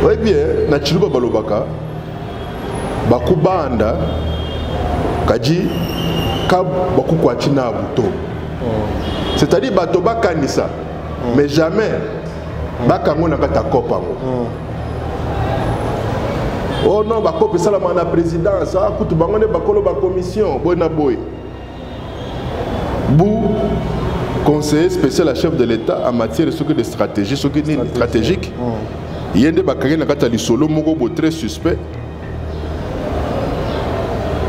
Oui bien, na chiluba balobaka bakubanda kaji kab bakukwachi na buto. C'est-à-dire bato bakanisa mais jamais bakango na kata kopango. Oh non, bakope salama na présidence, ah kutu bangone bakolo ba commission, boy na boy. Bou conseiller spécial à chef de l'État en matière de stratégie, stratégique. Yende bakage na kata lisolo moko bo très suspect.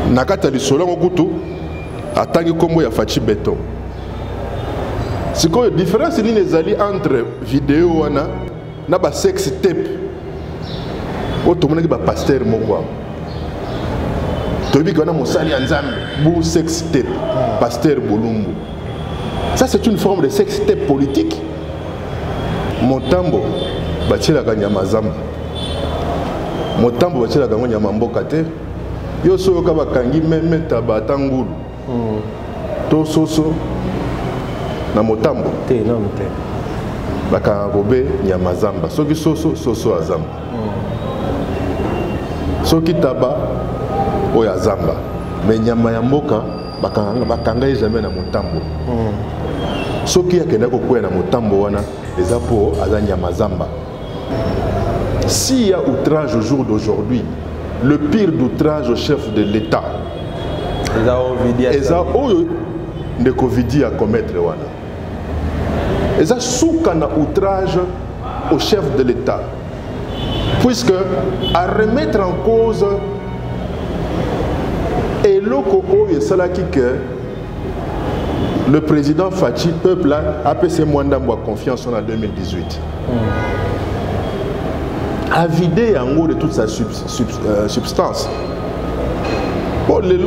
Na kata lisolo ngokutu atangi kombo ya Fachi Beton. C'est quoi la différence entre vidéo wana na ba sex tape. Otomona ki ba pasteur moko. Tobi kana mosali ya nzambe bu sex tape pasteur Bolumbu. Ça c'est une forme de sex tape politique. Motambo batila kanyama zamba. Motambo batila kanyama mboka te. Yo soyo ka bakangi meme tabatangulu. To soso na motambo te non te baka robe nyama zamba soki soso azamba soki taba oya zamba mais nyama ya mboka bakanga jamais na motambo soki akenda kokwea na motambo wana eza po aza nyama zamba. S'il y a outrage au jour d'aujourd'hui, le pire d'outrage au chef de l'État eza oyo ndeko vidi à commettre wana. Et ça souka na outrage au chef de l'État, puisque à remettre en cause et le salaki que le président Fachi peuple a passé moins d'amour confiance en 2018. A vidé en gros de toute sa substance. Bon, le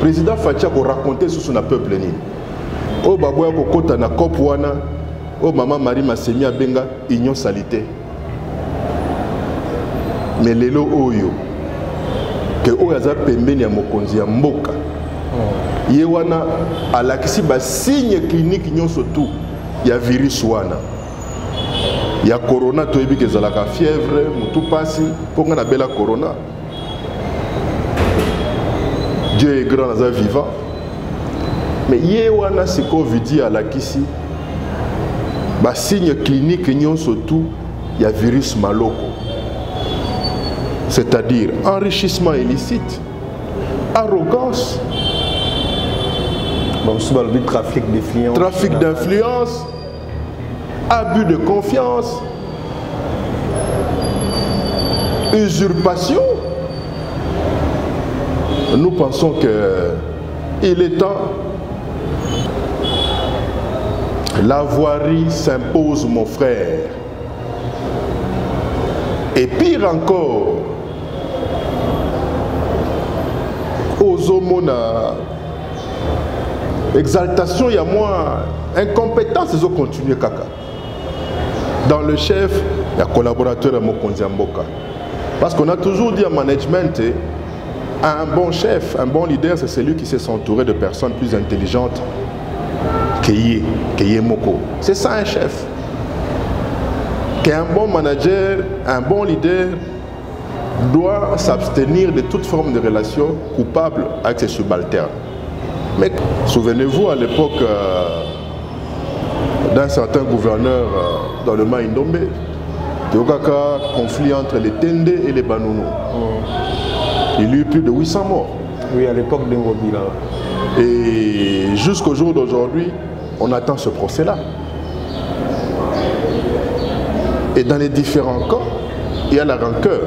président Fachi a raconté sur son peuple ni. Oh baboya ko kota na cop wana. Oh maman Marie Masemi abenga union salité. Mais lelo oyo que oyaza pembeni ya mokonzi ya mboka. Ye wana alakisi ba signe clinique nyonso tout ya virus wana. Ya corona toyebi ke zalaka fièvre, mutu pasi, ponga na bela corona. Dieu est grand, naza vivant. Mais ye wana siko vidi alakisi ba signe clinique nyonso tout ya virus maloko. C'est-à-dire enrichissement illicite, arrogance, trafic d'influence, abus de confiance, usurpation. Nous pensons qu'il est temps. La voirie s'impose, mon frère. Et pire encore, aux homona, exaltation, il y a moins, incompétence, ils ont continué kaka. Dans le chef, il y a collaborateur à Mokonzi Mboka. Parce qu'on a toujours dit à management, un bon chef, un bon leader, c'est celui qui sait s'entourer de personnes plus intelligentes que Moko. C'est ça un chef. Qu'un bon manager, un bon leader doit s'abstenir de toute forme de relation coupable avec ses subalternes. Mais souvenez-vous à l'époque d'un certain gouverneur dans le Maïndombe, il y a eu un conflit entre les Tende et les Banounou. Il y a eu plus de 800 morts. Oui, à l'époque de Ngobila. Et jusqu'au jour d'aujourd'hui, on attend ce procès-là. Et dans les différents cas, il y a la rancœur,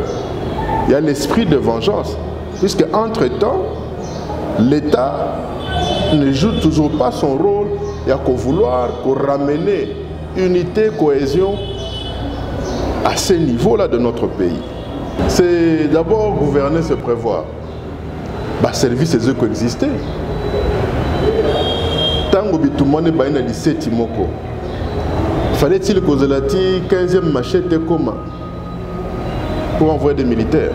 il y a l'esprit de vengeance. Puisque entre-temps, l'État ne joue toujours pas son rôle. Il y a qu'au vouloir ramener unité, cohésion à ce niveau-là de notre pays. C'est d'abord gouverner, se prévoir. Bah, service c'est eux qui existaient. Tango bitumone baina 17 moko. Fallait-il que Zelati 15e machette comme pour envoyer des militaires?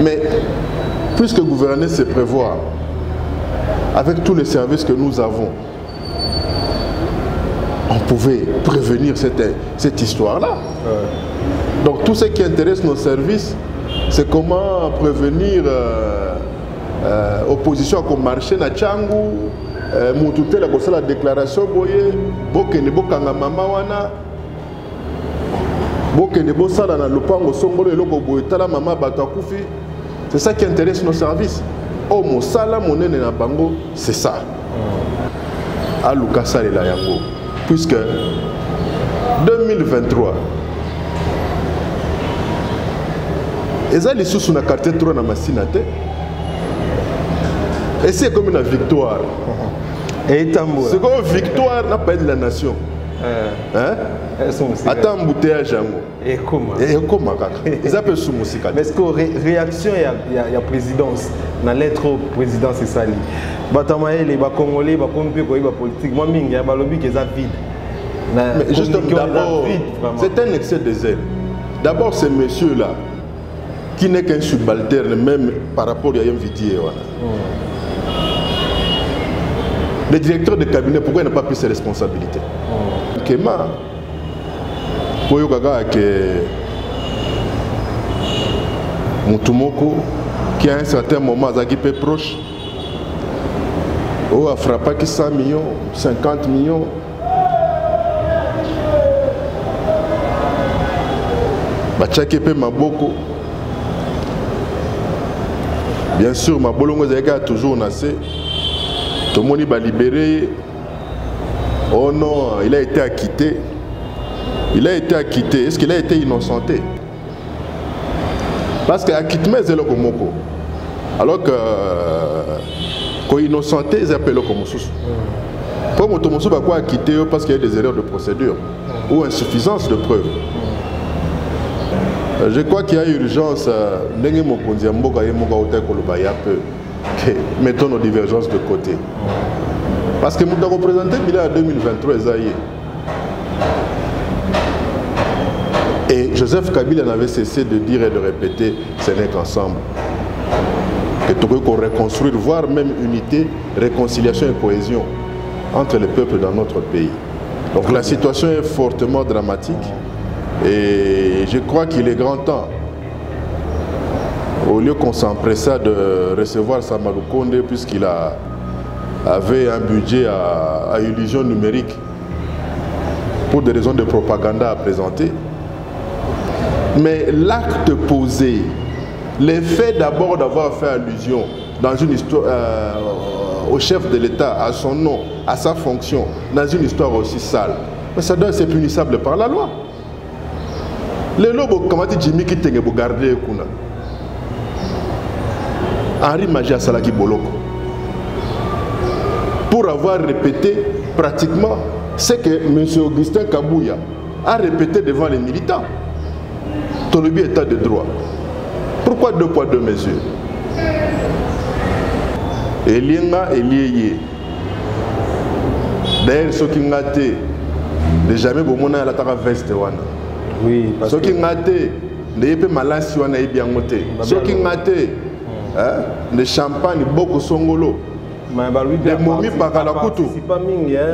Mais puisque gouverner c'est prévoir, avec tous les services que nous avons, on pouvait prévenir cette histoire-là. Donc tout ce qui intéresse nos services, c'est comment prévenir opposition à marché na Tchangou, moutouté la déclaration boye, bokende bokanga mama wana, bokende bosala na lopango songolo eloko boye tala mama bato akufi. C'est ça qui intéresse nos services. Oh mon sala monene na bango, c'est ça. A Lukasa la yango, puisque 2023. Eza li sous na quartier trop na massinate. Et c'est comme une victoire. Et tambour. C'est comme une victoire n'a pas de la nation. Hein? Attends embouteillage yango. Et comment? Et comment kaka? Ils appellent sous musique. Mais est-ce que réaction il y a présidence na lettre au président c'est ça li. Batamaye les Congolais ba kompi ko iba politique moi mingi ya balobi que ça vide. Mais juste d'abord c'est un excès de zèle. D'abord ce monsieur là qui n'est qu'un subalterne même par rapport à Yam Vidier. Le directeur de cabinet, pourquoi il n'a pas pris ses responsabilités? Kema, Koyogaga que Moutoumoko, qui à un certain moment a peu proche, a frappé 100 millions, 50 millions. Bachake Maboko. Bien sûr, ma bolongo a toujours nassé. Tout le monde va libérer. Oh non, il a été acquitté. Il a été acquitté. Est-ce qu'il a été innocenté? Parce qu'acquittement, c'est le komoko. Alors que quand innocenté, ils appellent le komosous. Pour moi, tout va quoi acquitter parce qu'il y a des erreurs de procédure ou insuffisance de preuves. Je crois qu'il y a urgence. Mettons nos divergences de côté. Parce que nous avons représenté le bilan en 2023. Et Joseph Kabila n'avait cessé de dire et de répéter, ce n'est qu'ensemble que nous pouvons reconstruire, voire même unité, réconciliation et cohésion entre les peuples dans notre pays. Donc la situation est fortement dramatique et je crois qu'il est grand temps, au lieu qu'on s'empresse de recevoir Samalou Konde puisqu'il avait un budget à illusion numérique pour des raisons de propagande à présenter, mais l'acte posé, le fait d'abord d'avoir fait allusion dans une histoire au chef de l'État, à son nom, à sa fonction, dans une histoire aussi sale, mais ça doit être punissable par la loi. Les lobos, comment tu dis, qui t'es garder kuna. Henri Magia Salaki Boloko, pour avoir répété pratiquement ce que M. Augustin Kabouya a répété devant les militants. Tolobi état de droit. Pourquoi 2 poids 2 mesures? Elienga Elieye. D'ailleurs, ceux qui ont été, de jamais bomona la tara veste wana. Oui, parce que ceux qui ont été, n'ayez pas malasi wana et bien moté. Ceux qui ont été, le champagne beaucoup songolo. Des momies pakala kutu.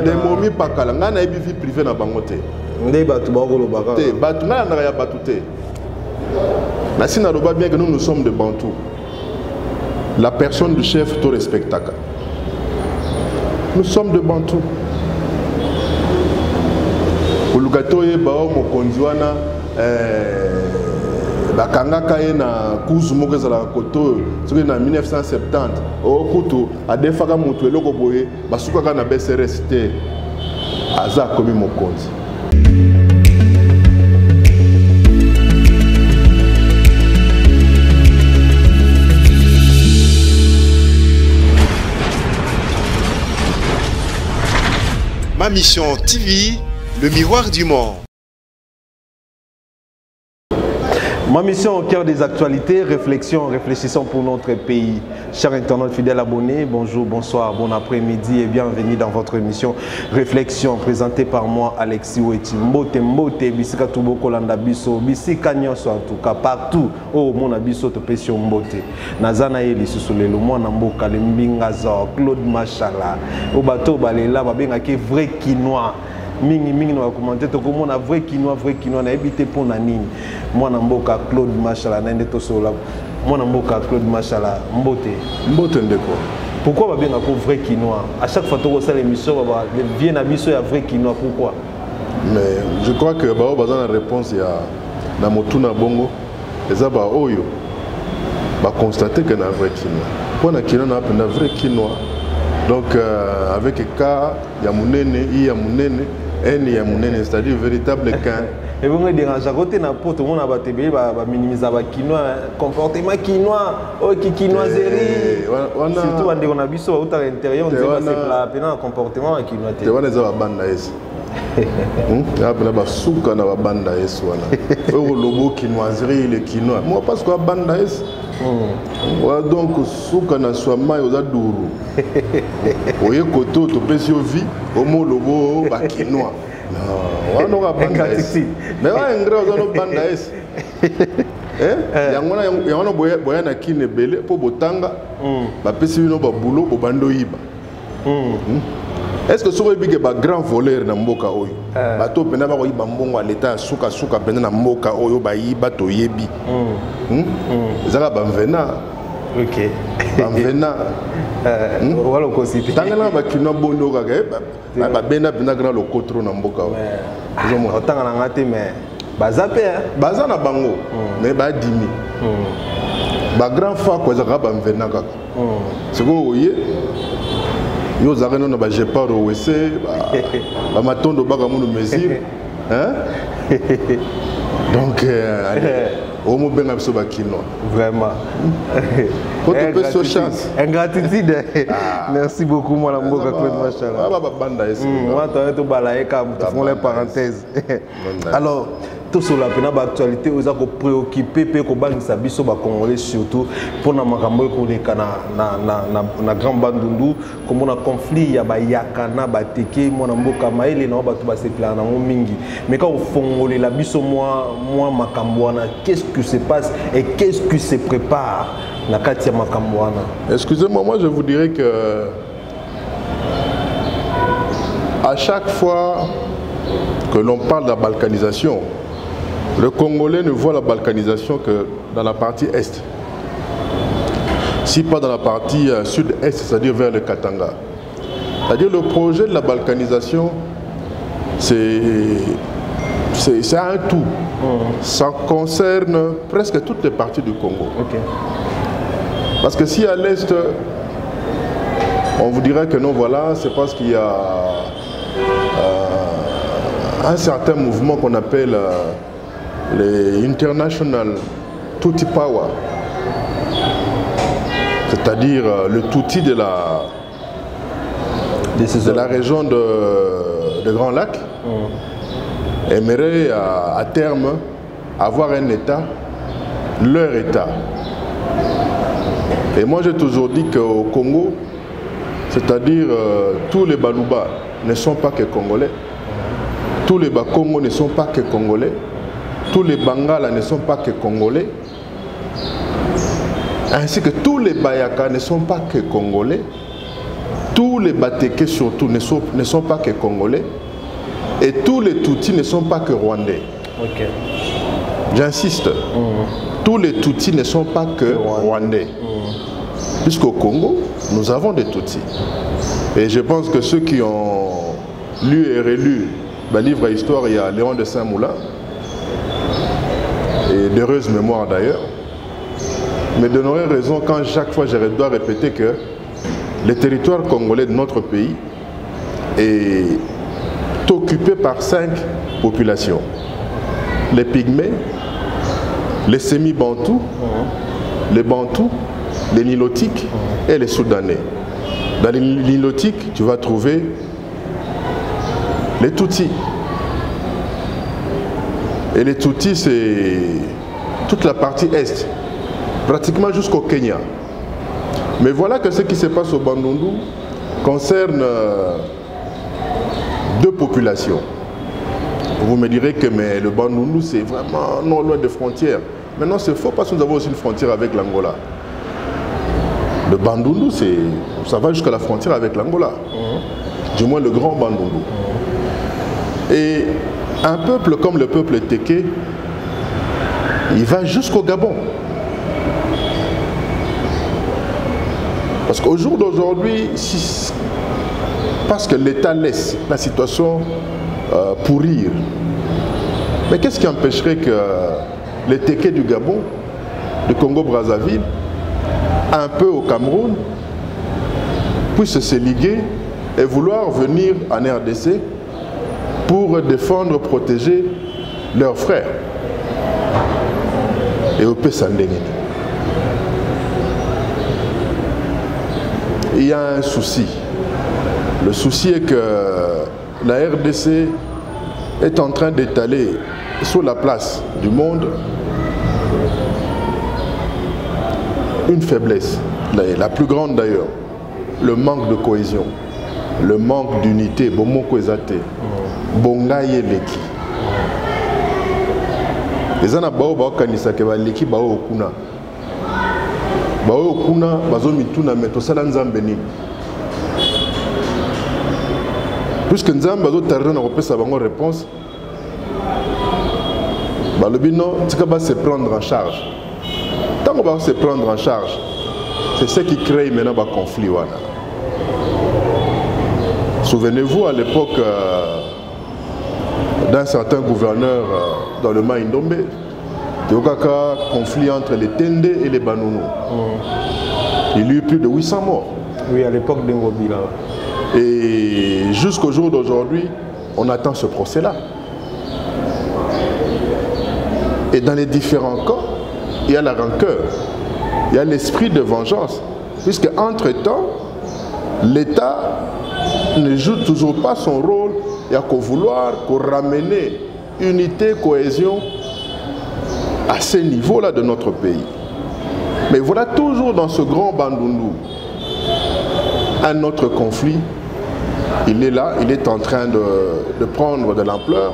Des momies pakala. Ngana ebi vie privée na bangote. Ndé batu bagolo baka. Te batu ngana na ya batute. Na sina roba bien que nous sommes de Bantou. La personne du chef tout respectaka. Nous sommes de Bantou. Ulugatoye bao mokonziwana bakangaka ye na kuzu moko ezalaka koto soki na 1970 okutu adefaka moto eloko boye basukaka na BCRS te aza akomi mokonzi. Ma Mission TV, le miroir du monde. Ma mission au cœur des actualités, réfléchissons pour notre pays. Chers internautes fidèles abonnés, bonjour, bonsoir, bon après-midi et bienvenue dans votre émission Réflexion présentée par moi, Alexis Oueti. Mbote, bisika tuboko landa biso, bisika nyonso en tout cas, partout. Oh, mon abiso te pesio mbote. Nazana yeli susulelo, moi namboka, Mbinga Zor, Claude Machala, Obato Balela, babenga ke vrai quinois. mingi na commenter to ko mona vrai Kinois na habité pour na nini moi na mboka Claude Machala na ndeto sola moi na mboka Claude Machala mbote ndeko. Pourquoi va bien ko vrai Kinois à chaque fois to ça l'émission va vient na biso ya vrai Kinois pourquoi? Mais je crois que ba bazana réponse ya na motuna bongo eza ba oyo ba constater que na vrai Kinois. Pour na Kinois na vrai Kinois. Donc avec cas ya munene i ya munene en ya munene c'est-à-dire véritable qu'un et vous me dérangez à côté na poto mon abatebe ba minimiser ba Kinois comportement Kinois oh qui Kinoiserie surtout ande on a biso au intérieur on dit pas c'est la pena comportement Kinois te wana za banda esi apena ba suka na banda esi wana o lobo Kinoiserie le Kinois moi parce que banda esi donc suka na swama yoza duru oye koto to pesi ovi omo lobo ba Kinois non wana ka banda esi mais wa engrais oza no banda esi yango boya na kine bele po botanga ba pesi bino ba boulot bo bando yiba. Est-ce que ce que ba grand voleur na mboka oyo bato pena ba ko yiba mbongo l'état suka pena na mboka oyo ba yiba to yebi zaka bamvena OK bamvena wala ko cité tangana ba Kinois bondo ka ba bena pena grand lo kotro na mboka oyo otanga na ngate mais bazape baza na bango mais ba dimi ba grand fa ko zaka bamvena ka c'est ko oye yo zaka non ba jeparo wese ba matondo baka mu mesure hein donc au mot benga biso ba Kinois vraiment faut te faire ce chance ingratitude merci beaucoup moi la mboka Claude Machala ba banda esi moi to balaye comme font les parenthèses alors tout cela pena ba actualité oza ko préoccuper pe ko bangisa biso ba congolais surtout pour na makambo ko leka na grand bandundu comme on a conflit ya ba yakana ba teke mona mboka maele na ba to ba se plan na mingi mais quand au fongolé la biso moi makambo wana qu'est-ce qui se passe et qu'est-ce qui se prépare na katia makambo wana? Excusez-moi, moi je vous dirais que à chaque fois que l'on parle de la balkanisation, le Congolais ne voit la balkanisation que dans la partie est. Si pas dans la partie sud-est, c'est-à-dire vers le Katanga. C'est-à-dire le projet de la balkanisation, c'est un tout. Ça concerne presque toutes les parties du Congo. Okay. Parce que si à l'est, on vous dirait que non, voilà, c'est parce qu'il y a un certain mouvement qu'on appelle les International Tutsi Power, c'est-à-dire le Tutsi de la région de Grand Lac, aimerait à terme avoir un État, leur État. Et moi j'ai toujours dit qu'au Congo, c'est-à-dire tous les Baluba ne sont pas que Congolais, tous les Bakongo ne sont pas que Congolais, tous les Bangala ne sont pas que Congolais, ainsi que tous les Bayaka ne sont pas que Congolais, tous les Bateke surtout ne sont pas que Congolais, et tous les Tutsis ne sont pas que Rwandais. Okay. J'insiste, tous les Tutsis ne sont pas que Rwandais. Puisqu'au Congo, nous avons des Tutsis. Et je pense que ceux qui ont lu et relu le livre à histoire, il y a Léon de Saint-Moulin, et d'heureuse mémoire d'ailleurs, me donnerait raison quand chaque fois je dois répéter que le territoire congolais de notre pays est occupé par 5 populations. Les Pygmées, les Semi-Bantous, les Bantous, les Nilotiques et les Soudanais. Dans les Nilotiques, tu vas trouver les Tutsis. Et les Tutsis, c'est toute la partie est, pratiquement jusqu'au Kenya. Mais voilà que ce qui se passe au Bandundu concerne 2 populations. Vous me direz que mais le Bandundu, c'est vraiment non loin des frontières. Maintenant, c'est faux parce que nous avons aussi une frontière avec l'Angola. Le Bandundu, ça va jusqu'à la frontière avec l'Angola. Du moins le grand Bandundu. Et un peuple comme le peuple Téké, il va jusqu'au Gabon. Parce qu'au jour d'aujourd'hui, parce que l'État laisse la situation pourrir, mais qu'est-ce qui empêcherait que les Téké du Gabon, du Congo-Brazzaville, un peu au Cameroun, puissent se liguer et vouloir venir en RDC pour défendre, protéger leurs frères et au Pessandéni. Il y a un souci. Le souci est que la RDC est en train d'étaler sur la place du monde une faiblesse, la plus grande d'ailleurs, le manque de cohésion, le manque d'unité, bomoko ezate, bongaye leki. Ezana bao bao kanisa ke ba leki bao okuna. Bao okuna bazo mituna meto sala nzambe nini. Puisque nzambe bazo tarder na kopesa bango réponse. Balobino tika ba se prendre en charge. Tant qu'on va se prendre en charge, c'est ce qui crée maintenant un conflit. Souvenez-vous à l'époque d'un certain gouverneur dans le Maïndombe, il y a eu un conflit entre les Tende et les Banounous. Il y a eu plus de 800 morts. Oui, à l'époque d'Engobila. Et jusqu'au jour d'aujourd'hui, on attend ce procès-là. Et dans les différents cas, il y a la rancœur, il y a l'esprit de vengeance, puisque entre-temps, l'État ne joue toujours pas son rôle, il y a qu'au vouloir ramener unité, cohésion à ce niveau-là de notre pays. Mais voilà toujours dans ce grand Bandundu un autre conflit, il est là, il est en train de prendre de l'ampleur.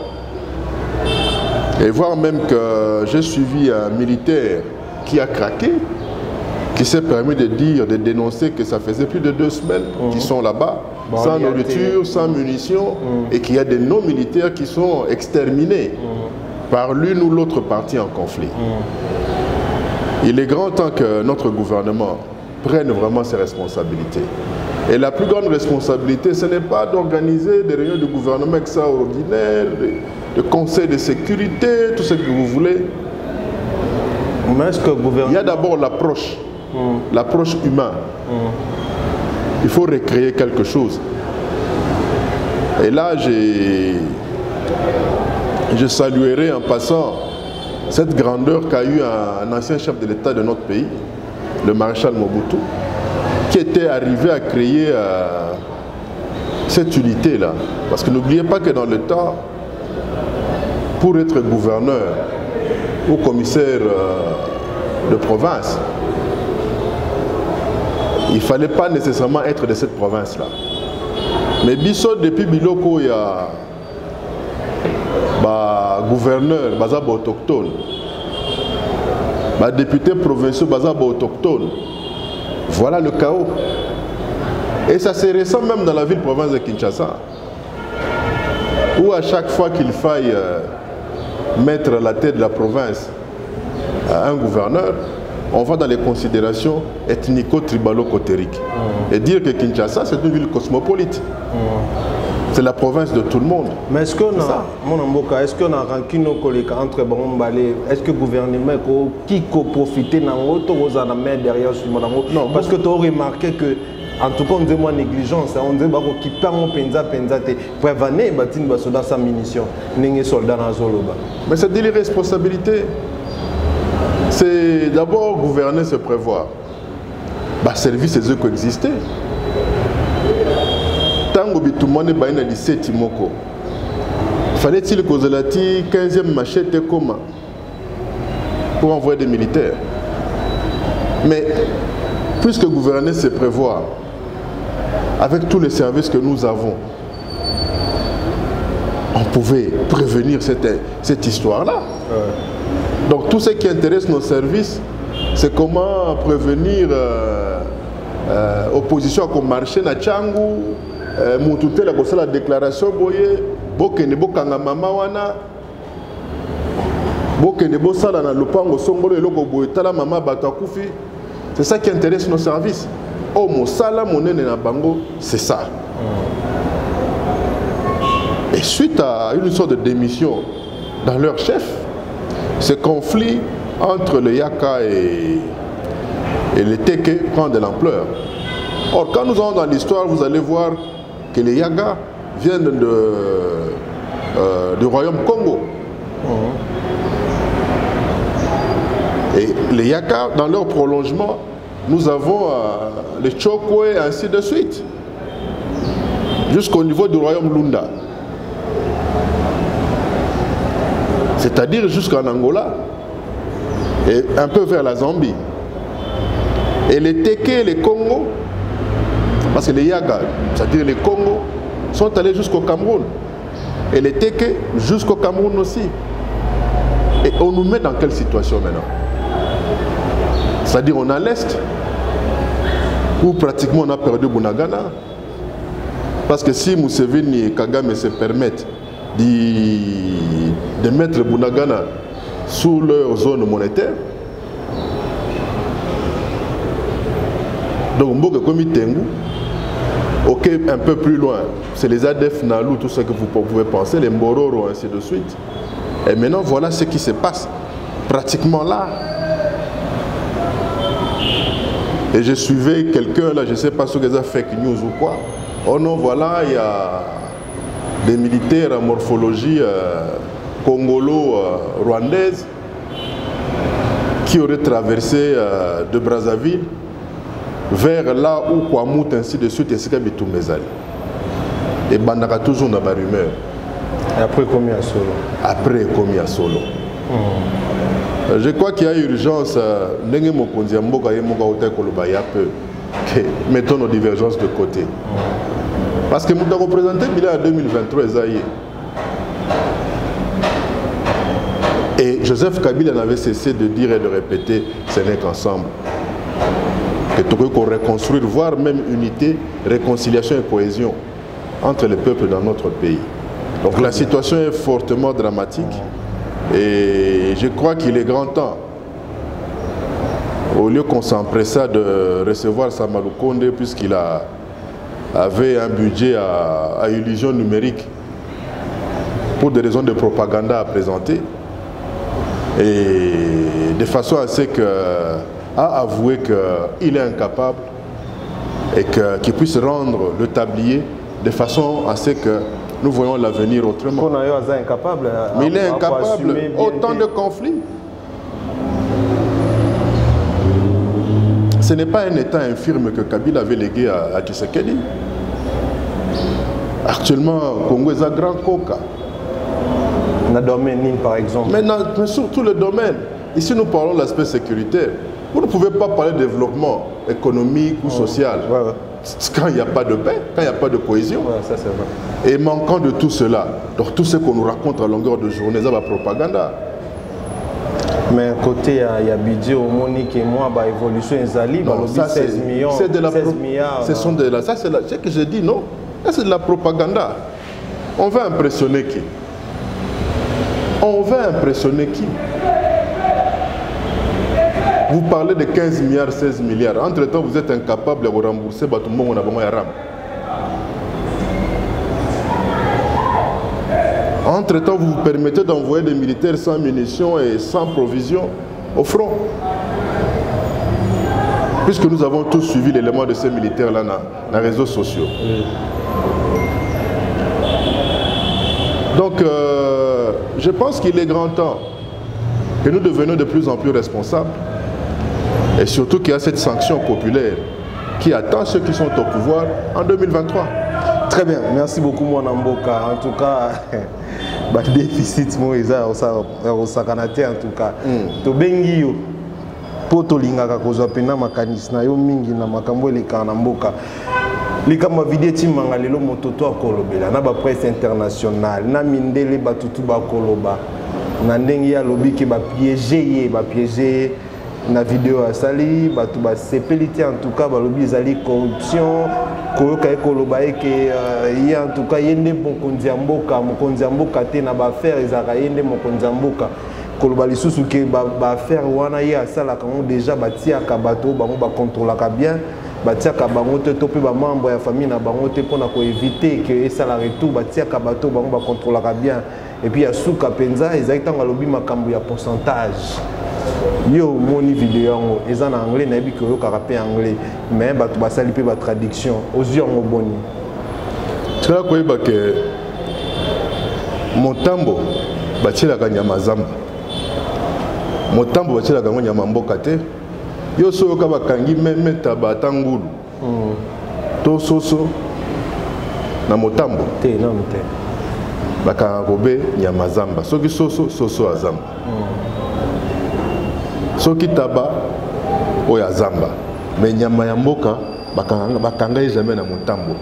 Et voir même que j'ai suivi un militaire qui a craqué, qui s'est permis de dire, de dénoncer que ça faisait plus de 2 semaines qu'ils sont là-bas, sans nourriture, sans munitions, et qu'il y a des non-militaires qui sont exterminés par l'une ou l'autre partie en conflit. Il est grand temps que notre gouvernement prenne vraiment ses responsabilités. Et la plus grande responsabilité, ce n'est pas d'organiser des réunions de gouvernement extraordinaires, de conseils de sécurité, tout ce que vous voulez. Mais est-ce que le gouvernement... Il y a d'abord l'approche, l'approche humaine. Il faut recréer quelque chose. Et là, je saluerai en passant cette grandeur qu'a eu un ancien chef de l'État de notre pays, le maréchal Mobutu, qui était arrivé à créer cette unité-là. Parce que n'oubliez pas que dans le temps, pour être gouverneur ou commissaire de province, il ne fallait pas nécessairement être de cette province-là. Mais Bissot, depuis Biloko, il y a gouverneur, bazaba autochtone, député provincial, bazaba autochtone. Voilà le chaos. Et ça se ressent même dans la ville-province de Kinshasa, où à chaque fois qu'il faille mettre à la tête de la province un gouverneur, on va dans les considérations ethnico-tribalo-cotériques. Et dire que Kinshasa, c'est une ville cosmopolite. C'est la province de tout le monde. Mais est-ce qu'on a, est-ce qu'on a rancune entre Bambalé? Est-ce que le gouvernement qui profite de la main derrière ce monde? Non, parce que tu as remarqué que, en tout cas, on dit moi négligence, on dit qu'il peut prévenir les soldats sans munitions, les soldats dans Zoloba. Mais c'est de l'irresponsabilité. C'est d'abord gouverner, se prévoir. Service, c'est eux qui existaient. Fallait-il que la 15e machette comment pour envoyer des militaires? Mais puisque gouverner c'est prévoir, avec tous les services que nous avons, on pouvait prévenir cette histoire-là. Donc tout ce qui intéresse nos services, c'est comment prévenir opposition comme marché na Tchangou, moutouté la kosa la déclaration boye bokende bokanga mama wana bokende bosala na lupango songolo eloko boye tala mama bato akufi. C'est ça qui intéresse nos services. Oh mon sala monene na bango, c'est ça. Et suite à une sorte de démission dans leur chef, ce conflit entre le Yaka et le Teke prend de l'ampleur. Or, quand nous allons dans l'histoire, vous allez voir que les Yaga viennent du royaume Congo. Et les Yaka, dans leur prolongement, nous avons les Chokwe et ainsi de suite, jusqu'au niveau du royaume Lunda. C'est-à-dire jusqu'en Angola et un peu vers la Zambie. Et les Teke et les Congo, parce que les Yaga, c'est-à-dire les Congo, sont allés jusqu'au Cameroun. Et les Teke jusqu'au Cameroun aussi. Et on nous met dans quelle situation maintenant? C'est-à-dire on a l'Est, où pratiquement on a perdu Bunagana. Parce que si Museveni et Kagame se permettent de mettre Bunagana sous leur zone monétaire, donc Mboka Komi Tengu, ok, un peu plus loin, c'est les ADF Nalou, tout ce que vous pouvez penser, les Mbororo, ainsi de suite. Et maintenant, voilà ce qui se passe pratiquement là. Et je suivais quelqu'un là, je ne sais pas si c'est fake news ou quoi. Oh non, voilà, il y a des militaires en morphologie congolo-rwandaise qui auraient traversé de Brazzaville vers là où Kwamut, ainsi de suite, et c'est comme tout mes alliés. Et Bandaka toujours dans la rumeur. Et après, combien à solo? Après, combien à solo? Je crois qu'il y a urgence. Mettons nos divergences de côté. Parce que nous avons représenté le bilan en 2023. Et Joseph Kabila n'avait cessé de dire et de répéter, ce n'est qu'ensemble que nous devons reconstruire, voire même unité, réconciliation et cohésion entre les peuples dans notre pays. Donc la situation est fortement dramatique. Et je crois qu'il est grand temps, au lieu qu'on s'empressa de recevoir Samalou Konde, puisqu'il avait un budget à illusion numérique pour des raisons de propagande à présenter, et de façon à ce à avouer qu'il est incapable et qu'il puisse rendre le tablier de façon à ce que nous voyons l'avenir autrement. Mais il est incapable. Autant de conflits. Ce n'est pas un État infirme que Kabila avait légué à Tshisekedi. Actuellement, Congo est un grand coca. Dans le domaine, par exemple. Mais surtout le domaine. Ici, nous parlons de l'aspect sécuritaire. Vous ne pouvez pas parler de développement économique ou social. Quand il n'y a pas de paix, quand il n'y a pas de cohésion. Ça, c'est vrai. Et manquant de tout cela, donc tout ce qu'on nous raconte à longueur de journée, c'est la propagande. Mais côté, il y a budget au Monique et moi, évolution Zali, ça 16 millions, c'est de la 16 milliards. Ça, c'est ce que je dis, non? Ça, c'est de la propagande. On veut impressionner qui? On veut impressionner qui? Vous parlez de 15 milliards, 16 milliards. Entre-temps, vous êtes incapable de vous rembourser. Entre-temps, vous vous permettez d'envoyer des militaires sans munitions et sans provisions au front. Puisque nous avons tous suivi l'élément de ces militaires-là dans les réseaux sociaux. Donc, je pense qu'il est grand temps que nous devenions de plus en plus responsables. Et surtout qu'il y a cette sanction populaire qui attend ceux qui sont au pouvoir en 2023. Très bien, merci beaucoup mon Mboka. En tout cas, déficit au sakanate en tout cas. To bengi yo poto lingaka kozwa pena makanisi na yo mingi na makambo eleka na mboka. Likama vidéo timanga lelo mototo akolobela na ba presse internationale na mindele batutu ba koloba na ndenge ya lobi ke ba piéger na vidéo à sali batu ba sepelité en tout cas balobi ezali corruption koyoka ekoloba eke ye en tout cas yende mokonzi ya mboka te na ba affaire ezaka yende mokonzi ya mboka koloba lisusu ke ba affaire wana ye asalaka ngo déjà batiaka bato bango ba contrôlaka bien batiaka bango te to pe ba membre ya famille na bango te pona ko éviter que esala retour batiaka bato bango ba contrôlaka bien et puis ya suka penza ezali tanga lobi makambo ya pourcentage yo moni vidéo yango eza na anglais na yebi ko yo karape anglais mais bato basali pe ba traduction ozi yango boni tala ko yeba ke motambo bachilaka nyama zamba motambo bachilaka ngo nyama mboka te yo so ka bakangi meme tabata ngulu to soso na motambo te non te baka robe nyama zamba soki soso azamba soki taba oya zamba mais nyama ya mboka bakanga jamais na motambo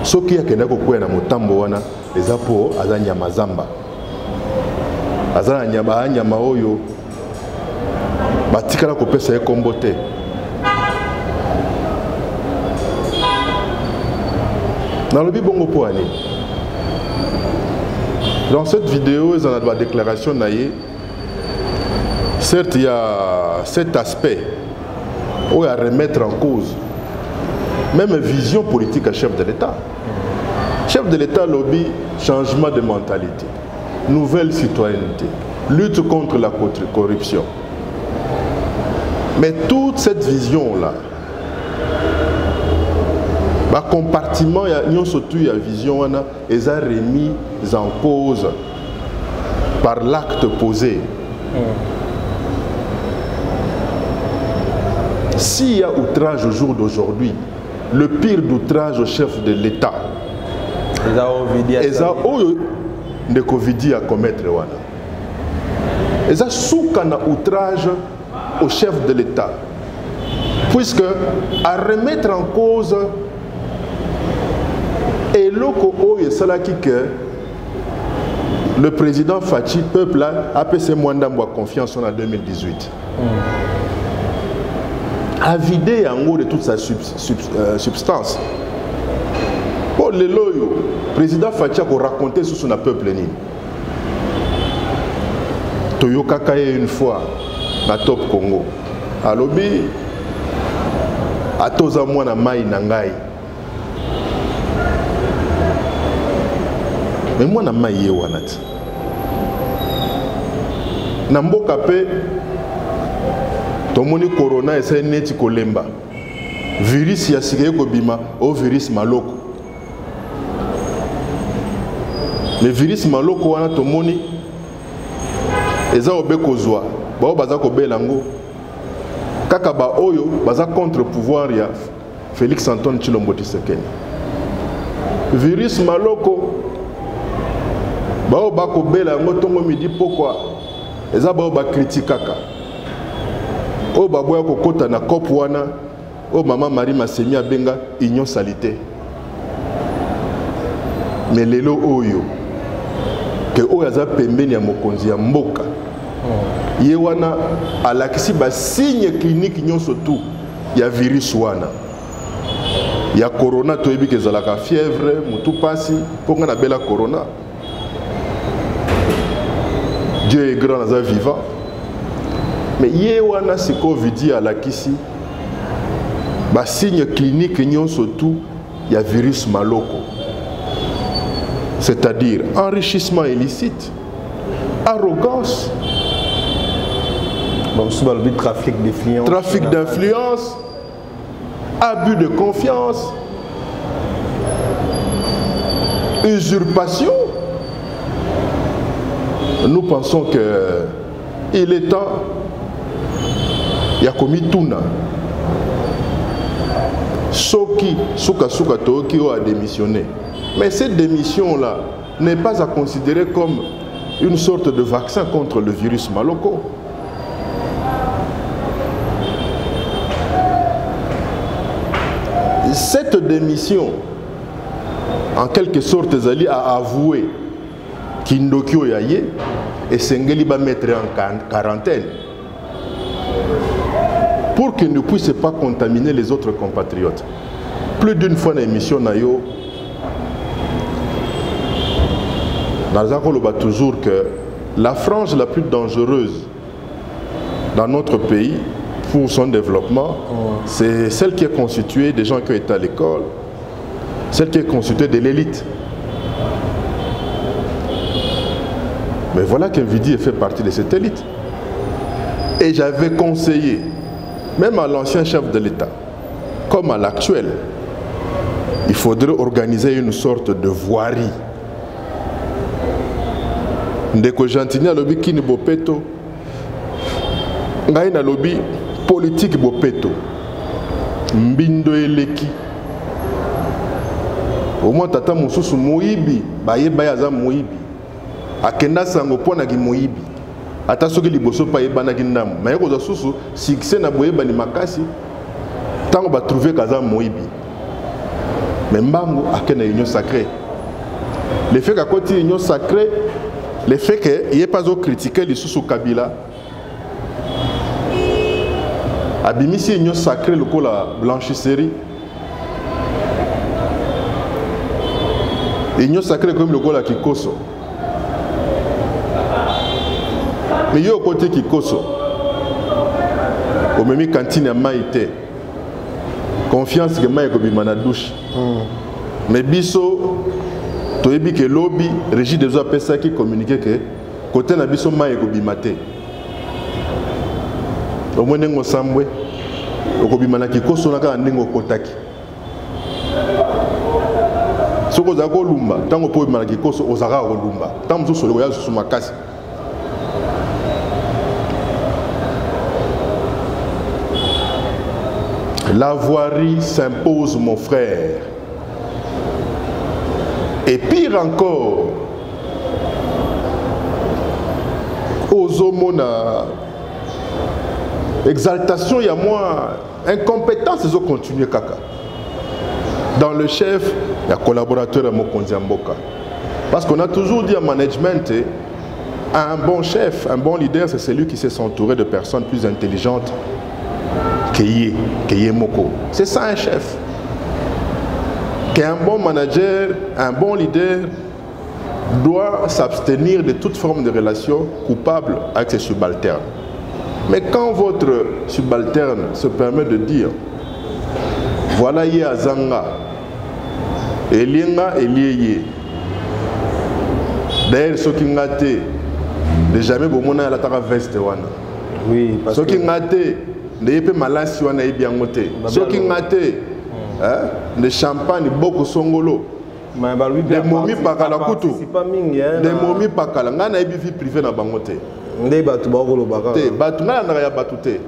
soki akenda kokwea na motambo wana eza po aza nyama zamba aza na nyama oyo batikala kopesa ye kombo te nalobi bongo po ani dans cette vidéo ils en ont la déclaration naïe. Certes il y a cet aspect où il y a remettre en cause même vision politique à chef de l'État. Chef de l'État lobby changement de mentalité, nouvelle citoyenneté, lutte contre la corruption. Mais toute cette vision-là, le compartiment, il y a surtout la vision, ils ont remis en cause par l'acte posé. S'il y a outrage au jour d'aujourd'hui, le pire d'outrage au chef de l'État, ils ont de Covid à commettre. Ils ont soukana outrage au chef de l'État, puisque à remettre en cause et que le président Fachi, peuple a passé moins d'amour confiance en 2018. A vidé en gros de toute sa substance. Pour le loyo, le président Fachi a raconté sur son peuple. Toyoka Kaye une fois, na Top Congo. A lobby, a toza mwana mai nangai. Mais moi na mai ye wanati. Na mboka pe tomoni corona esa neti kolemba. Virus ya sike ko bima o virus maloko. Mais virus maloko wana tomoni eza obeko zwa. Ba baza ko belango. Kaka ba oyo baza contre pouvoir ya Félix Antoine Tshilombo Tshisekedi. Virus maloko bao bako bela ngo tongo midi pourquoi eza bao ba critikaka o baboya kokota na cop wana o mama Marie Masemi abenga union salité mais lelo oyo ke o yaza pembeni ya mokonzi ya mboka ye wana alakisi ba signe clinique nyonso tout ya virus wana ya corona toyebi ke zalaka fièvre mutu pasi ponga na bela corona. Dieu est grand, Nazar vivant. Mais il wana ce Covid à la kisi, ba signe clinique nyon surtout il y a virus maloko. C'est-à-dire enrichissement illicite, arrogance, trafic d'influence, abus de confiance, usurpation. Nous pensons qu'il est temps, il y a commis Tuna. Soki, Souka Toki a démissionné. Mais cette démission-là n'est pas à considérer comme une sorte de vaccin contre le virus maloko. Cette démission, en quelque sorte, Zali a avoué Kindokyo Yaye et Sengeli va mettre en quarantaine. pour qu'ils ne puissent pas contaminer les autres compatriotes. Plus d'une fois dans l'émission, nous avons toujours que la frange la plus dangereuse dans notre pays pour son développement, c'est celle qui est constituée des gens qui ont été à l'école, celle qui est constituée de l'élite. Mais voilà qu'Invidi fait partie de cette élite. Et j'avais conseillé, même à l'ancien chef de l'État, comme à l'actuel, il faudrait organiser une sorte de voirie. Ndeko Gentini a lobby kini bopeto, ngai na lobby politique bopeto, mbindo eleki. Au moins tata mususu moibi, baye bayaza moibi. Akenda sango pona ki moibi. Ata soki liboso pa yebana ki ndamu. Mais ko susu succès na boyeba ni makasi. Tango ba trouver kaza moibi. Mais mbangu akena union sacrée. Le fait qu'à côté union sacrée, le fait qu'il n'y ait pas de critiquer les sous Kabila, abimisi union sacrée le coup la blanchisserie, union sacrée comme le coup la Kikoso. Mais il y a au côté Kikoso, au même cantine à Maïté, confiance que Maïko bimana douche. Mais biso to yebi ke lobby régie des eaux pesa qui communiquer que côté na biso Maïko bimate. Au moins ngo sambwe okobimana Kikoso na ka ndingo kotaki. Soko za ko lumba tango po bimana Kikoso ozaka ko lumba. Tango so solo ya so makasi. La voirie s'impose, mon frère. Et pire encore, aux homona, exaltation, il y a moins, incompétence, ils ont continué kaka. Dans le chef, il y a collaborateur à Mokonzi Mboka. Parce qu'on a toujours dit à management, un bon chef, un bon leader, c'est celui qui sait s'entourer de personnes plus intelligentes. C'est ça un chef. Qu'un bon manager, un bon leader doit s'abstenir de toute forme de relation coupable avec ses subalternes. Mais quand votre subalterne se permet de dire voilà yé azanga, elienga eliye, d'ailleurs ce qui n'a été de jamais bomona la tara veste wana. Oui, parce que ce qui n'a été ne peut malasi wana yebi angote so ki ngate de champagne beaucoup songolo de momi pakala kutu de momi pakala ngana yebi vie privée na bangote ndé batu bakolo baka te batu ngana na ya batu te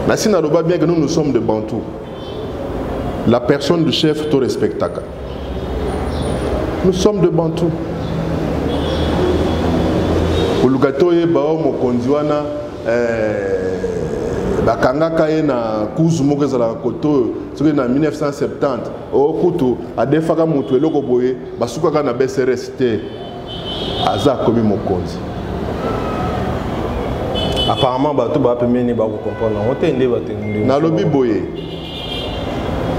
na sina loba bien que nous sommes de Bantou. La personne du chef to respectaka, nous sommes de Bantou. Olugatoye bao mokonzi wana bakangaka ye na kuzu moko ezalaka koto soki na 1970 okutu adefaka mutu eloko boye basukaka na BCRS te aza akomi mokonzi. Apparemment bato bapemeni bakocomprendre ngo te nde batende nalobi boye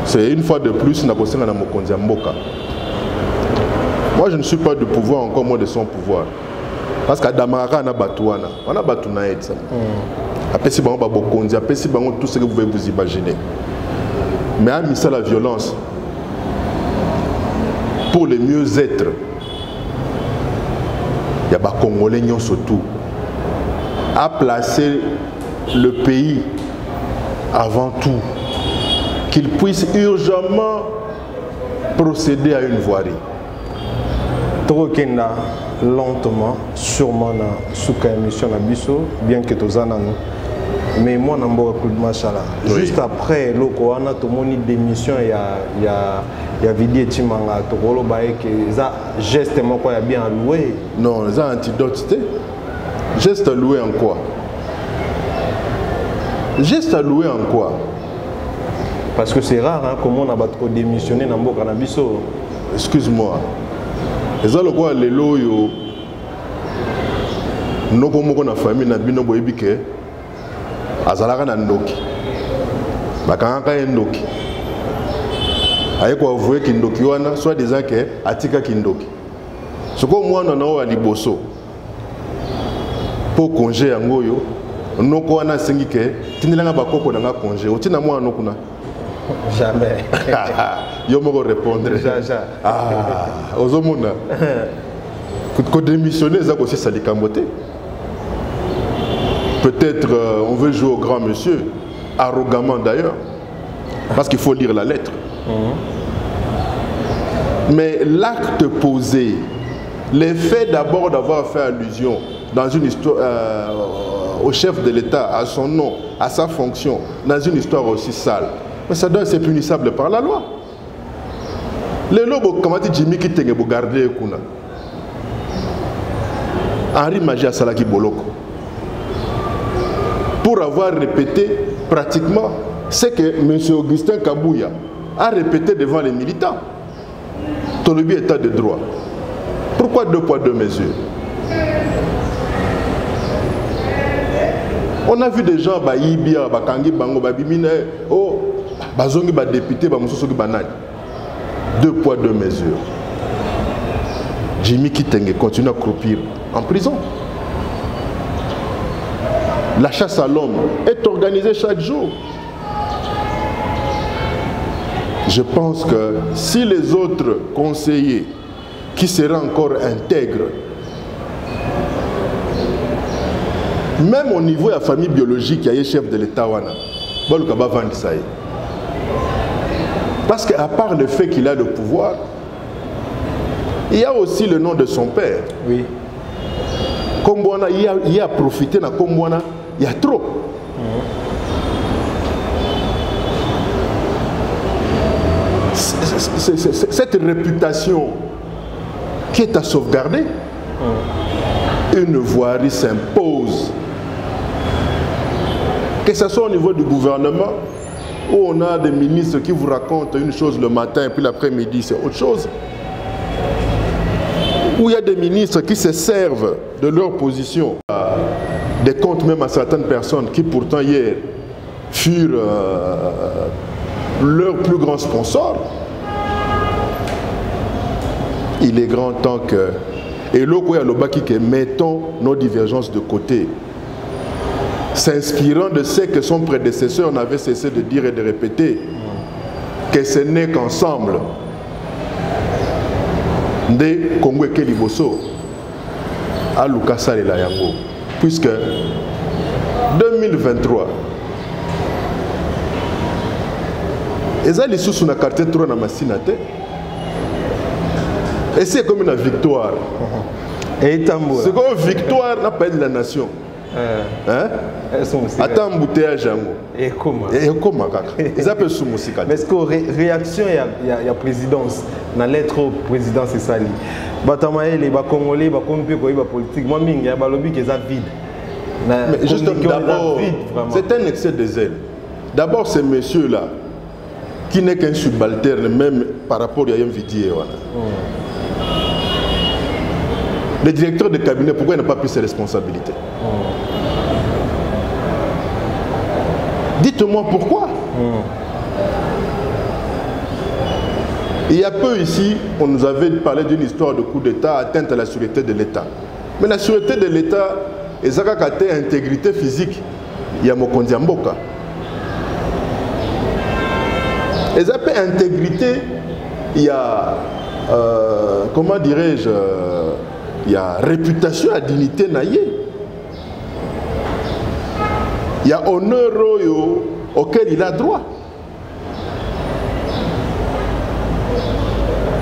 c'est une fois de plus na kosenga na mokonzi ya mboka. Moi je ne suis pas du pouvoir, encore moins de son pouvoir, parce qu'Adamara na bato wana wana bato na etsa apesi bango babokonzi apesi bango tout ce que vous pouvez vous imaginer. Mais à misa la violence pour le mieux-être il y a ba Congolais surtout à placer le pays avant tout, qu'il puisse urgemment procéder à une voirie. Tokenda lentement, sûrement na suka émission na biso, bien que tozana nous. Mais moi n'ambo coup de machala. Juste après loko wana tomoni démission il y a Vidi Timanga tokolo bae que ça geste moko ya bien alloué. Non, ça antidote té. Geste alloué en quoi? Geste alloué en quoi? Parce que c'est rare hein, comment on a battu démissionner dans mboka na biso. Excuse-moi. Eza lokwa lelo yo noko moko na famille na bino boyebi ke azalaka na ndoki bakangaka ye ndoki aye koavouye kindoki wana soit disant ke atika kindoki soko mwana na oyo aliboso po congé yango oyo noko wana asengi ke tindelanga bakoko nanga congé otina mwana nokuna jamais yo moko répondre ozomona ko démissionner eza kosisa likambo te. Peut-être on veut jouer au grand monsieur, arrogamment d'ailleurs, parce qu'il faut lire la lettre. Mais l'acte posé, le fait d'abord d'avoir fait allusion dans une histoire au chef de l'État, à son nom, à sa fonction, dans une histoire aussi sale, mais ça doit être punissable par la loi. Les lobos, comment dit Jimmy qui tenait pour garder kuna. Henri Magia Salaki Boloko. Pour avoir répété pratiquement ce que M. Augustin Kabouya a répété devant les militants. Tolobi état de droit. Pourquoi 2 poids 2 mesures? On a vu des gens, Baïbia, Bakangi, Bango, Babimine, oh, Bazongi, député, Bamoussogi, Banani. 2 poids 2 mesures. Jimmy Kitenge continue à croupir en prison. La chasse à l'homme est organisée chaque jour. Je pense que si les autres conseillers qui seraient encore intègres, même au niveau de la famille biologique, il y a un chef de l'État, parce qu'à part le fait qu'il a le pouvoir, il y a aussi le nom de son père. Oui. Kombouana, il a profité de Kombouana. Il y a trop. Cette réputation qui est à sauvegarder, une voirie s'impose. Que ce soit au niveau du gouvernement, où on a des ministres qui vous racontent une chose le matin et puis l'après-midi c'est autre chose. Où il y a des ministres qui se servent de leur position, des comptes même à certaines personnes qui pourtant hier furent leurs plus grands sponsors. Il est grand temps que, et l'autre que mettons nos divergences de côté, s'inspirant de ce que son prédécesseur n'avait cessé de dire et de répéter, que ce n'est qu'ensemble de Congo et Keliboso à Lukasa et Layango, puisque 2023 ezali sous na carte 3 na masinate et c'est comme une victoire et tambour c'est comme une victoire n'a pas de la nation attends embouteillage yango et comment kaka ils appellent sous musika mais est-ce que réaction il y a présidence na lettre au président c'est sali batamaele ba congolais ba kompe ko ba politique moi mingi ya balobi que ça vide mais juste d'abord c'est un excès de zèle. D'abord ces messieurs là qui n'est qu'un subalterne même par rapport à Yamvidi. Le directeur de cabinet, pourquoi il n'a pas pris ses responsabilités? Dites-moi pourquoi. Il y a peu ici, on nous avait parlé d'une histoire de coup d'État, atteinte à la sûreté de l'État. Mais la sûreté de l'État, et ça a été intégrité physique, il y a Mokondi Mboka. Et ça peut intégrité, il y a, comment dirais-je, il y a réputation à dignité naïe. Il y a honneur auquel il a droit.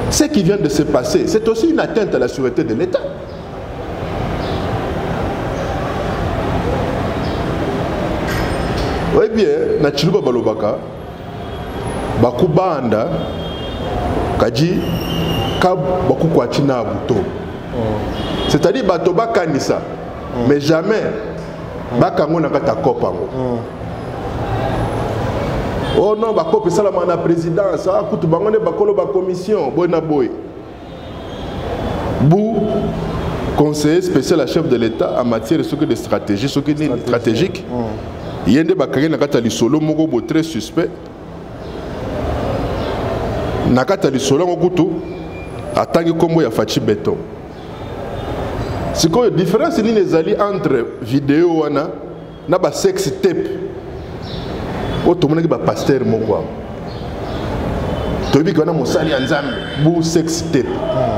Ce qui vient de se passer, c'est aussi une atteinte à la sûreté de l'État. Oui bien, Nachiluba Balobaka, Bakubanda, Kaji, Bakukwachina Abuto. C'est-à-dire Batoba Kanisa, mais jamais Bakango Nakata Kopango. Oh non, Bakope Salamana présidence, Koutubangone Bakolo Commission, Bonaboy. Bou, conseiller spécial à chef de l'État en matière de stratégie, ce qui est stratégique. yende bakage nakata lisolo moko bo très suspect nakata lisolo ngokutu atangi kombo ya Fachi Beton. C'est quoi la différence entre vidéo wana na ba sex tape o to mona ki ba pasteur moko tobi kana mosali nzambe bu sex tape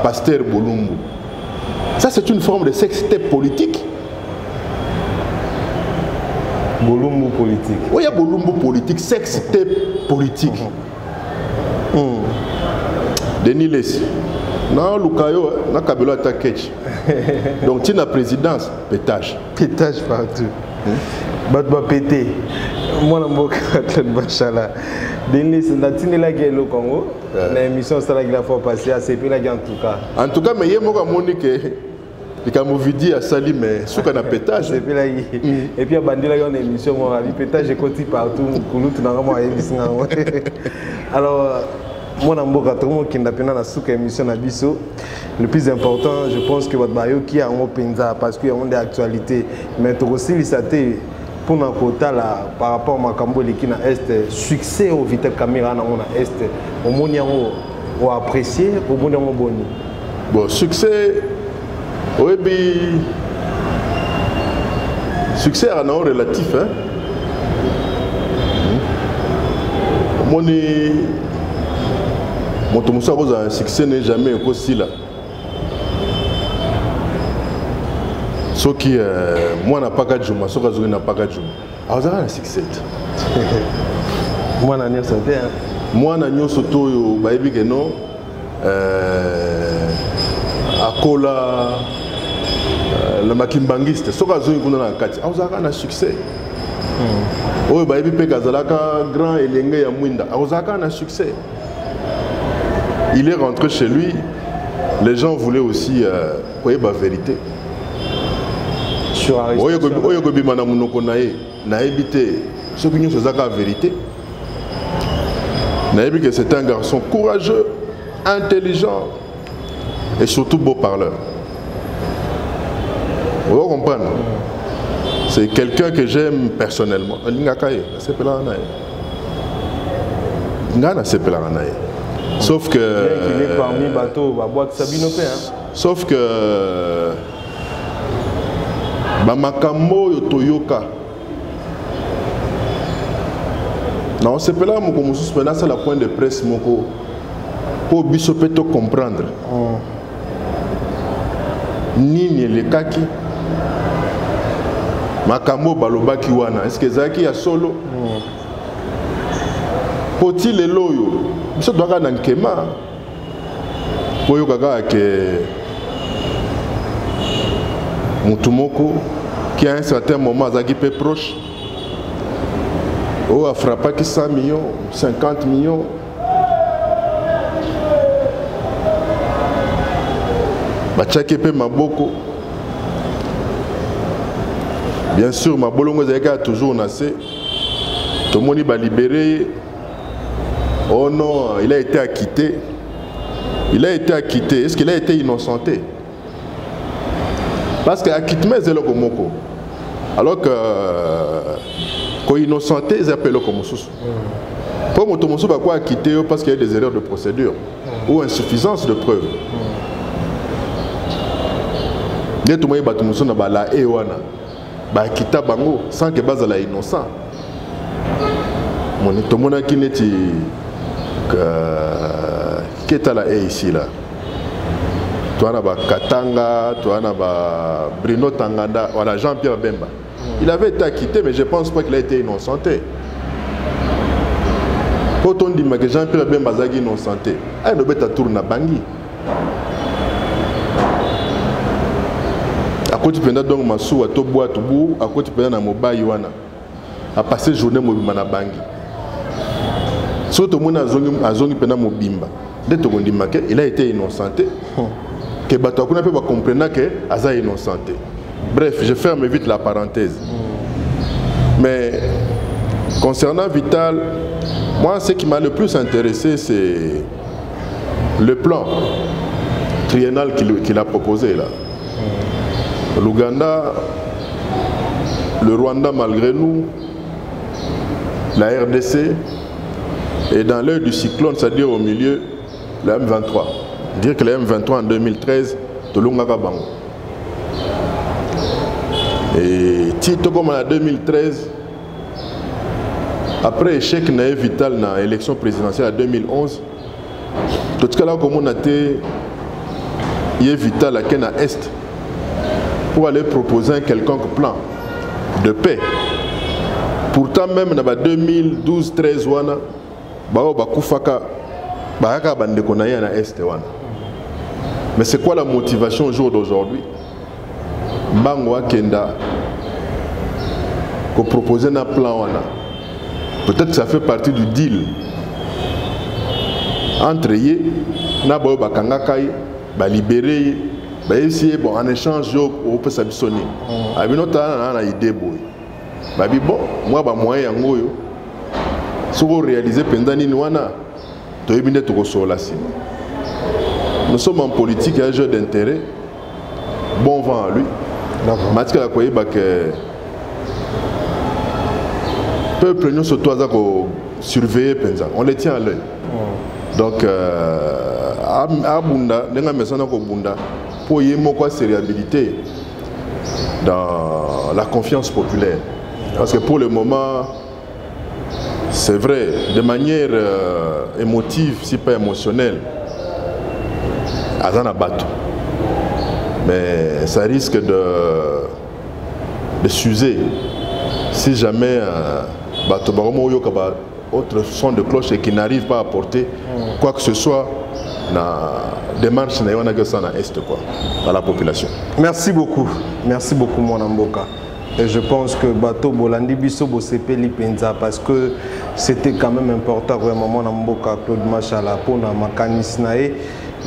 pasteur Bolumbu. Ça c'est une forme de sex tape politique. Bolumbu politique. Oui, il y a Bolumbu politique, sex tape politique. Denis Lessi. Non, Lukayo, na Kabelo attaqué. Donc, tu as la présidence, pétage. Pétage partout. Batba pété. Moi, je suis Bachala. Denis Lessi, la tine la guerre au Congo. L'émission, c'est la fois passée, c'est plus la guerre en tout cas. En tout cas, mais il y a et quand vous dit à Sali, mais ce qu'on a pétage. Et puis, à Bandi, là, il y a une émission, le pétage est côté partout. Alors, moi, le plus important, je pense que votre bayo qui a un penza parce qu'il y a des actualités. Mais aussi, pour notre quota là, par rapport à Makambo qui na est succès au Vitel Caméra na est au monde on apprécié au monde on boni. Bon succès. Oui, bien. Succès à un relatif. Hein? Mon succès n'est jamais aussi là. Ce qui moi n'a pas de jouma, ce qui n'a pas de jouma. Alors ça a un succès. Moi n'a pas sauté. Moi n'a pas sauté au baby que non. Akola le makimbangiste ce que vous avez kati a un succès oh ba ebi pe kazalaka grand elenge ya mwinda a un succès. Il est rentré chez lui, les gens voulaient aussi la vérité sur oyo bima na munoko na ye na ebité ce que nous faisons la vérité na ebi que c'est un garçon courageux, intelligent et surtout beau parleur. Vous comprenez? C'est quelqu'un que j'aime personnellement. Sauf que... Il est parmi bateau, boîte Sabino Pé. Sauf que... Bamakambo Toyoka. Non, c'est pas là mon c'est la point de presse moko. Pour bisopeto comprendre. Nini le kaki. Makambo balobaki wana. Est-ce que Zaki a solo? Poti le loyo. Biso doka na nkema. Poyo kaka ke Mutumoko qui à un certain moment Zaki peu proche. Oh a frappé 100 millions, 50 millions. Bachake pe maboko. Bien sûr, ma bolongo zaka toujours nassé. Tout le monde va libérer. Oh non, il a été acquitté. Il a été acquitté. Est-ce qu'il a été innocenté? Parce qu'acquittement c'est le komoko. Alors que quand innocenté, ils appellent le komosus. Pour moi, tout le monde va quoi acquitter parce qu'il y a des erreurs de procédure ou insuffisance de preuves. Dès tout le monde va la ewana, ba kita bango sans que base la innocent. Mon tout le monde qui n'est que est la ici là. Toi na ba Katanga, toi na ba Bruno Tanganda, voilà Jean-Pierre Bemba. Il avait été acquitté, mais je ne pense pas qu'il a été innocenté. Quand on dit que Jean-Pierre Bemba est innocenté, il ne peut pas tourner à Bangui. À côté de donc Massou, à Toboa, Toubou, à côté de Moba Yoana, à passer journée à Bangui. Surtout mon azoni pena mobimba. Dès que il a été innocenté, que Batakuna peut comprendre que Aza est innocenté. Bref, je ferme vite la parenthèse. Mais concernant Vital, moi ce qui m'a le plus intéressé c'est le plan triennal qu'il a proposé là. L'Ouganda, le Rwanda malgré nous, la RDC, et dans l'œil du cyclone, c'est-à-dire au milieu, le M23. Dire que le M23 en 2013, Tolunga Bango. Et Tito comme en 2013, après échec vital dans l'élection présidentielle en 2011, tout ce que là comme on a été vital à Kenya Est pour aller proposer un quelconque plan de paix. Pourtant même dans 2012-13 wana bao bakufaka baaka bandeko na na Est wana. Mais c'est quoi la motivation au jour d'aujourd'hui? Bango Kenda pour proposer un plan wana. Peut-être que ça fait partie du deal entre eux, na bao bakanga kai ba libérer ba essayer bon en échange au peut s'absonner. Abinota na idée boy. Ba bi bon moi ba moyen yango yo. Si vous réalisez pendani wana to yebine to ko sola sima. Nous sommes en politique et un jeu d'intérêt. Bon vent à lui. Matika la koye ba que peuple nous surtout à surveiller penza. On les tient à l'œil. Donc abunda nenga mesana ko bunda pour yemo quoi sériabilité dans la confiance populaire. Parce que pour le moment c'est vrai de manière émotive si pas émotionnelle azana bateau. Mais ça risque de s'user si jamais bateau baromo yoka autre son de cloche et qui n'arrive pas à porter quoi que ce soit dans la démarche na Est quoi, à la population. Merci beaucoup mon Amboka. Et je pense que bateau Bolandi biso bosepeli penza parce que c'était quand même important vraiment mon Amboka Claude Machala pour na makanisme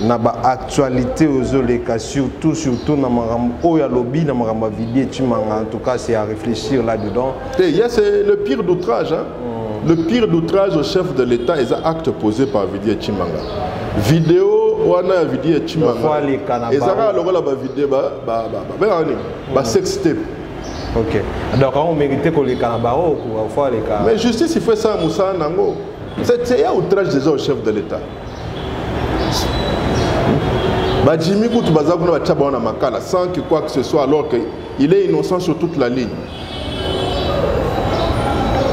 na ba actualité aux oleka surtout na marambo ya lobby na maramba vidéo Chimanga. En tout cas c'est à réfléchir là-dedans. Il y a c'est le pire d'outrage hein. Le pire d'outrage au chef de l'État est un acte posé par Vidie Chimanga. Vidéo wana Vidie Chimanga. Et ça va alors la vidéo sex tape. OK. Donc on mérite que les canabaro ou fois les cas. Mais justice il fait ça Moussa Nango. C'est un outrage déjà au chef de l'État. Bah Jimmy Koutou Bazabou na tchaba na makala sans que quoi que ce soit alors qu'il est innocent sur toute la ligne.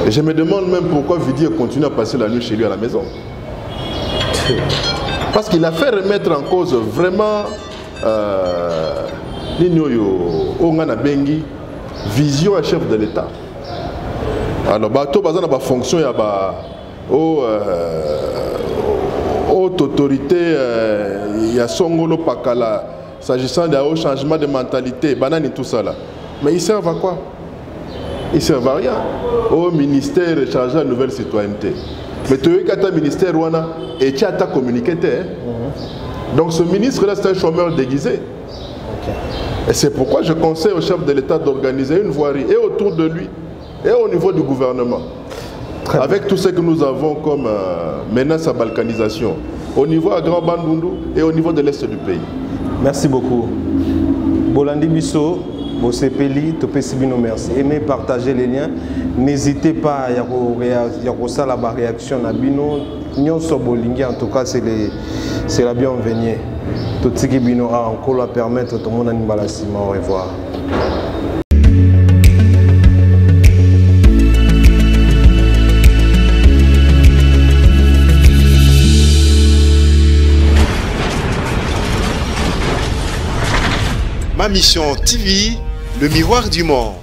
Et je me demande même pourquoi Vidier continue à passer la nuit chez lui à la maison. Parce qu'il a fait remettre en cause vraiment Ongana Bengi, vision à chef de l'État. Alors, bateau bazana ba fonction ya ba haute autorité ya Songolo Pakala s'agissant d'un changement de mentalité, banane et tout ça là. Mais ils servent à quoi? Ils ne servent à rien. Au ministère chargé de la nouvelle citoyenneté. Mais tu as un ministère et tu as communiqué. Donc ce ministre-là, c'est un chômeur déguisé. Et c'est pourquoi je conseille au chef de l'État d'organiser une voirie et autour de lui et au niveau du gouvernement. Avec tout ce que nous avons comme menace à balkanisation au niveau à Grand Bandundu et au niveau de l'Est du pays. Merci beaucoup. Bolandi Bisso. Bosepeli, Topesibino, merci. Aimez, partagez les liens. N'hésitez pas à y avoir la réaction à Bino. En tout cas, c'est la bienvenue. Tout ce qui Bino a encore à permettre tout le monde à au revoir. Ma mission TV, le miroir du monde.